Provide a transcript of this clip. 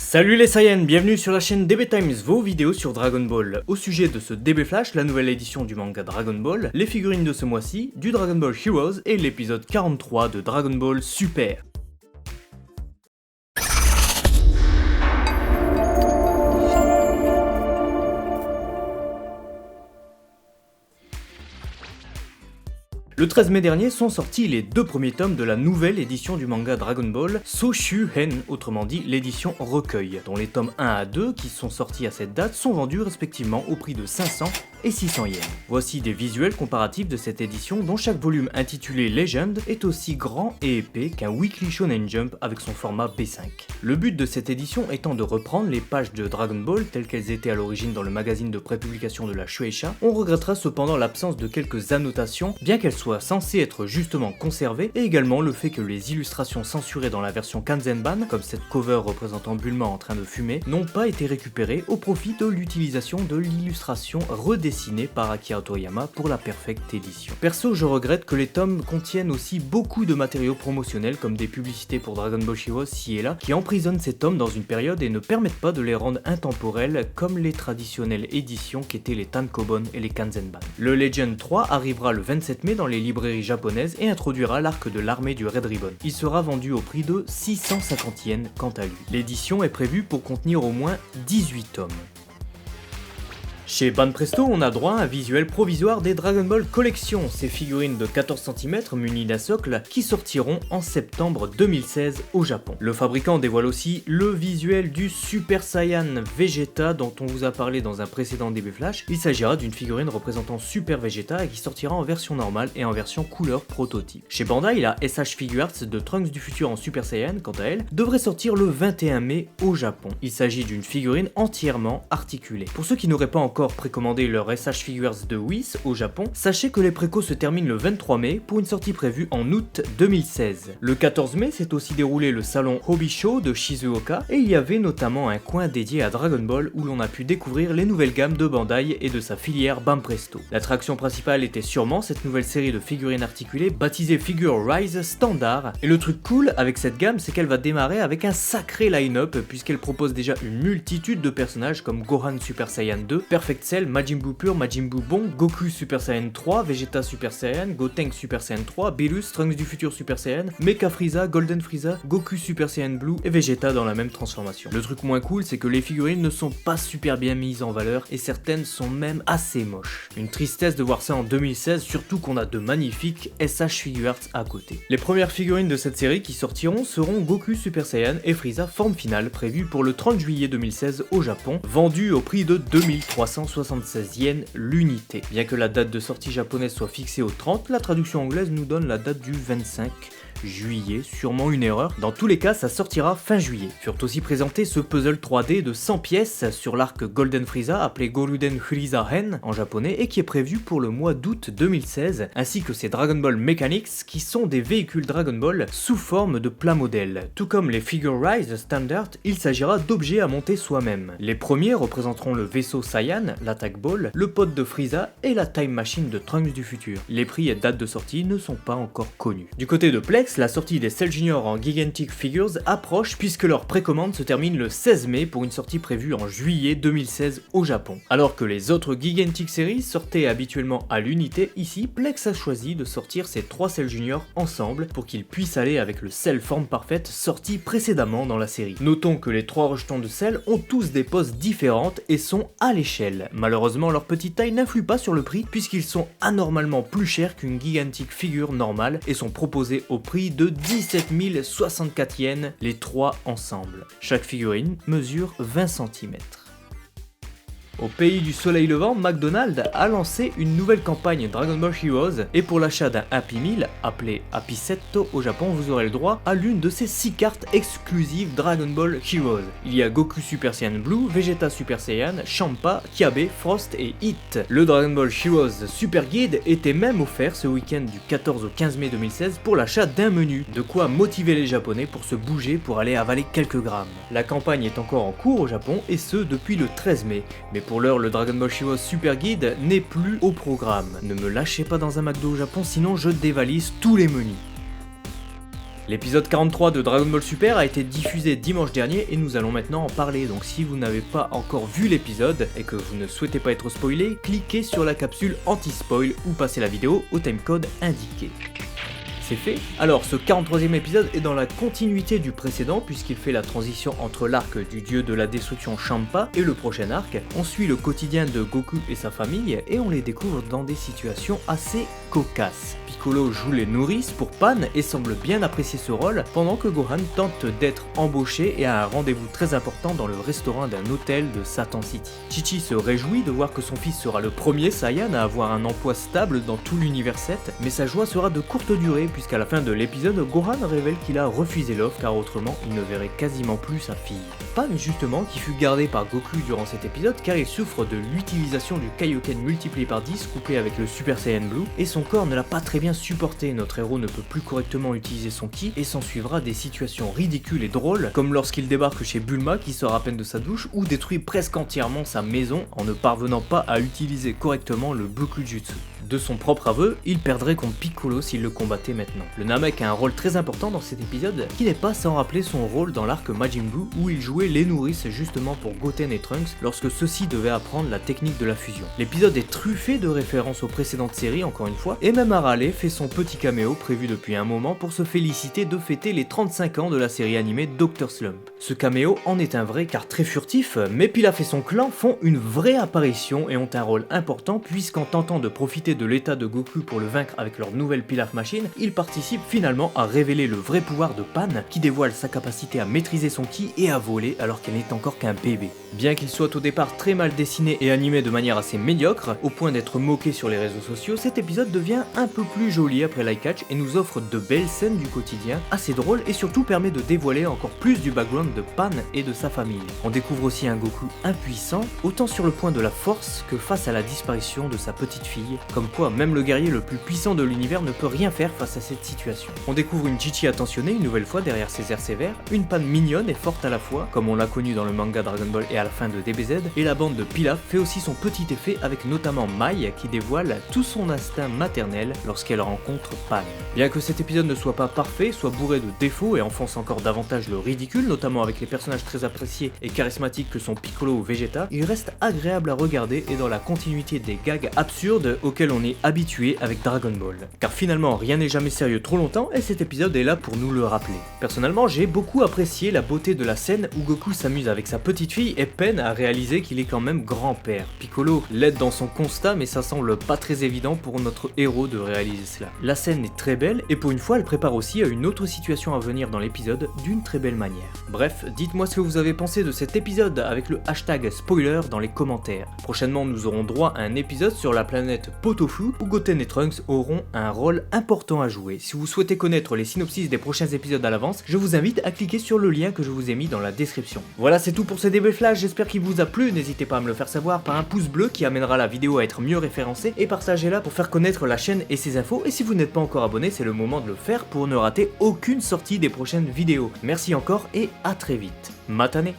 Salut les Saiyans, bienvenue sur la chaîne DB Times, vos vidéos sur Dragon Ball. Au sujet de ce DB Flash, la nouvelle édition du manga Dragon Ball, les figurines de ce mois-ci, du Dragon Ball Heroes et l'épisode 43 de Dragon Ball Super. Le 13 mai dernier sont sortis les deux premiers tomes de la nouvelle édition du manga Dragon Ball, Soshu-hen, autrement dit l'édition recueil, dont les tomes 1 à 2 qui sont sortis à cette date sont vendus respectivement au prix de 500 et 600 yens. Voici des visuels comparatifs de cette édition dont chaque volume intitulé Legend est aussi grand et épais qu'un Weekly Shonen Jump avec son format B5. Le but de cette édition étant de reprendre les pages de Dragon Ball telles qu'elles étaient à l'origine dans le magazine de prépublication de la Shueisha. On regrettera cependant l'absence de quelques annotations, bien qu'elles soient censées être justement conservées, et également le fait que les illustrations censurées dans la version Kanzenban, comme cette cover représentant Bulma en train de fumer, n'ont pas été récupérées au profit de l'utilisation de l'illustration redessinée par Akira Toriyama pour la Perfect Edition. Perso, je regrette que les tomes contiennent aussi beaucoup de matériaux promotionnels comme des publicités pour Dragon Ball Heroes ci et là, qui emprisonnent ces tomes dans une période et ne permettent pas de les rendre intemporels comme les traditionnelles éditions qu'étaient les Tankobon et les Kanzenban. Le Legend 3 arrivera le 27 mai dans les librairies japonaises et introduira l'arc de l'armée du Red Ribbon. Il sera vendu au prix de 650 yens quant à lui. L'édition est prévue pour contenir au moins 18 tomes. Chez Banpresto, on a droit à un visuel provisoire des Dragon Ball Collection, ces figurines de 14 cm munies d'un socle qui sortiront en septembre 2016 au Japon. Le fabricant dévoile aussi le visuel du Super Saiyan Vegeta dont on vous a parlé dans un précédent DB Flash. Il s'agira d'une figurine représentant Super Vegeta et qui sortira en version normale et en version couleur prototype. Chez Bandai, la SH Figuarts de Trunks du futur en Super Saiyan, quant à elle, devrait sortir le 21 mai au Japon. Il s'agit d'une figurine entièrement articulée. Pour ceux qui n'auraient pas encore précommandé leur SH Figuarts de Whis au Japon, sachez que les précos se terminent le 23 mai pour une sortie prévue en août 2016. Le 14 mai s'est aussi déroulé le salon Hobby Show de Shizuoka et il y avait notamment un coin dédié à Dragon Ball où l'on a pu découvrir les nouvelles gammes de Bandai et de sa filière Banpresto. L'attraction principale était sûrement cette nouvelle série de figurines articulées baptisée Figure Rise Standard, et le truc cool avec cette gamme c'est qu'elle va démarrer avec un sacré line-up puisqu'elle propose déjà une multitude de personnages comme Gohan Super Saiyan 2, Perfect Cell, Majin Buu Pur, Majin Buu Bon, Goku Super Saiyan 3, Vegeta Super Saiyan, Gotenks Super Saiyan 3, Beerus, Trunks du futur Super Saiyan, Mecha Frieza, Golden Frieza, Goku Super Saiyan Blue et Vegeta dans la même transformation. Le truc moins cool c'est que les figurines ne sont pas super bien mises en valeur et certaines sont même assez moches. Une tristesse de voir ça en 2016, surtout qu'on a de magnifiques SH Figuarts à côté. Les premières figurines de cette série qui sortiront seront Goku Super Saiyan et Frieza forme finale prévue pour le 30 juillet 2016 au Japon, vendues au prix de 2376 yens l'unité. Bien que la date de sortie japonaise soit fixée au 30, la traduction anglaise nous donne la date du 25 juillet, sûrement une erreur. Dans tous les cas, ça sortira fin juillet. Furent aussi présentés ce puzzle 3D de 100 pièces sur l'arc Golden Frieza appelé Goruden Frieza Hen en japonais et qui est prévu pour le mois d'août 2016, ainsi que ces Dragon Ball Mechanics qui sont des véhicules Dragon Ball sous forme de plat modèle. Tout comme les Figure Rise Standard, il s'agira d'objets à monter soi-même. Les premiers représenteront le vaisseau Saiyan, l'Attack Ball, le pod de Frieza et la Time Machine de Trunks du futur. Les prix et dates de sortie ne sont pas encore connus. Du côté de Plex, la sortie des Cell Junior en Gigantic Figures approche puisque leur précommande se termine le 16 mai pour une sortie prévue en juillet 2016 au Japon. Alors que les autres Gigantic Series sortaient habituellement à l'unité, ici Plex a choisi de sortir ces 3 Cell Junior ensemble pour qu'ils puissent aller avec le Cell forme parfaite sorti précédemment dans la série. Notons que les 3 rejetons de Cell ont tous des poses différentes et sont à l'échelle. Malheureusement, leur petite taille n'influe pas sur le prix puisqu'ils sont anormalement plus chers qu'une Gigantic Figure normale et sont proposés au prix de 17 064 yens les 3 ensemble. Chaque figurine mesure 20 cm. Au pays du soleil levant, McDonald's a lancé une nouvelle campagne Dragon Ball Heroes et pour l'achat d'un Happy Meal, appelé Happy Setto au Japon, vous aurez le droit à l'une de ces 6 cartes exclusives Dragon Ball Heroes. Il y a Goku Super Saiyan Blue, Vegeta Super Saiyan, Champa, Kiabe, Frost et Hit. Le Dragon Ball Heroes Super Guide était même offert ce week-end du 14 au 15 mai 2016 pour l'achat d'un menu, de quoi motiver les Japonais pour se bouger pour aller avaler quelques grammes. La campagne est encore en cours au Japon et ce depuis le 13 mai, mais pour l'heure le Dragon Ball Heroes Super Guide n'est plus au programme. Ne me lâchez pas dans un McDo au Japon sinon je dévalise tous les menus. L'épisode 43 de Dragon Ball Super a été diffusé dimanche dernier et nous allons maintenant en parler, donc si vous n'avez pas encore vu l'épisode et que vous ne souhaitez pas être spoilé, cliquez sur la capsule anti-spoil ou passez la vidéo au timecode indiqué. C'est fait. Alors ce 43e épisode est dans la continuité du précédent puisqu'il fait la transition entre l'arc du dieu de la destruction Champa et le prochain arc. On suit le quotidien de Goku et sa famille et on les découvre dans des situations assez cocasses. Piccolo joue les nourrices pour Pan et semble bien apprécier ce rôle pendant que Gohan tente d'être embauché et a un rendez-vous très important dans le restaurant d'un hôtel de Satan City. Chi-Chi se réjouit de voir que son fils sera le premier Saiyan à avoir un emploi stable dans tout l'univers 7, mais sa joie sera de courte durée puisqu'à la fin de l'épisode, Gohan révèle qu'il a refusé l'offre car autrement il ne verrait quasiment plus sa fille. Pan justement qui fut gardé par Goku durant cet épisode car il souffre de l'utilisation du Kaioken multiplié par 10 couplé avec le Super Saiyan Blue et son corps ne l'a pas très bien supporté. Notre héros ne peut plus correctement utiliser son ki et s'en suivra des situations ridicules et drôles comme lorsqu'il débarque chez Bulma qui sort à peine de sa douche ou détruit presque entièrement sa maison en ne parvenant pas à utiliser correctement le Bukujutsu. De son propre aveu, il perdrait contre Piccolo s'il le combattait maintenant. Le Namek a un rôle très important dans cet épisode, qui n'est pas sans rappeler son rôle dans l'arc Majin Buu où il jouait les nourrices justement pour Goten et Trunks lorsque ceux-ci devaient apprendre la technique de la fusion. L'épisode est truffé de références aux précédentes séries encore une fois, et même Arale fait son petit caméo prévu depuis un moment pour se féliciter de fêter les 35 ans de la série animée Dr. Slump. Ce caméo en est un vrai car très furtif, mais Pilaf et son clan font une vraie apparition et ont un rôle important puisqu'en tentant de profiter de l'état de Goku pour le vaincre avec leur nouvelle Pilaf Machine, ils participent finalement à révéler le vrai pouvoir de Pan qui dévoile sa capacité à maîtriser son ki et à voler alors qu'elle n'est encore qu'un bébé. Bien qu'il soit au départ très mal dessiné et animé de manière assez médiocre, au point d'être moqué sur les réseaux sociaux, cet épisode devient un peu plus joli après Light Catch et nous offre de belles scènes du quotidien, assez drôles et surtout permet de dévoiler encore plus du background de Pan et de sa famille. On découvre aussi un Goku impuissant, autant sur le point de la force que face à la disparition de sa petite fille, comme quoi même le guerrier le plus puissant de l'univers ne peut rien faire face à cette situation. On découvre une Chi-Chi attentionnée une nouvelle fois derrière ses airs sévères, une Pan mignonne et forte à la fois, comme on l'a connu dans le manga Dragon Ball et à la fin de DBZ, et la bande de Pilaf fait aussi son petit effet avec notamment Mai qui dévoile tout son instinct maternel lorsqu'elle rencontre Pan. Bien que cet épisode ne soit pas parfait, soit bourré de défauts et enfonce encore davantage le ridicule, notamment avec les personnages très appréciés et charismatiques que sont Piccolo ou Vegeta, il reste agréable à regarder et dans la continuité des gags absurdes auxquels on est habitué avec Dragon Ball. Car finalement rien n'est jamais sérieux trop longtemps et cet épisode est là pour nous le rappeler. Personnellement j'ai beaucoup apprécié la beauté de la scène où Goku s'amuse avec sa petite fille et peine à réaliser qu'il est quand même grand-père. Piccolo l'aide dans son constat mais ça semble pas très évident pour notre héros de réaliser cela. La scène est très belle et pour une fois elle prépare aussi à une autre situation à venir dans l'épisode d'une très belle manière. Bref, dites-moi ce que vous avez pensé de cet épisode avec le hashtag spoiler dans les commentaires. Prochainement nous aurons droit à un épisode sur la planète Potofu où Goten et Trunks auront un rôle important à jouer. Si vous souhaitez connaître les synopsis des prochains épisodes à l'avance, je vous invite à cliquer sur le lien que je vous ai mis dans la description. Voilà, c'est tout pour ce débriefage, j'espère qu'il vous a plu, n'hésitez pas à me le faire savoir par un pouce bleu qui amènera la vidéo à être mieux référencée et partagez-la pour faire connaître la chaîne et ses infos et si vous n'êtes pas encore abonné, c'est le moment de le faire pour ne rater aucune sortie des prochaines vidéos. Merci encore et à très vite. Matane.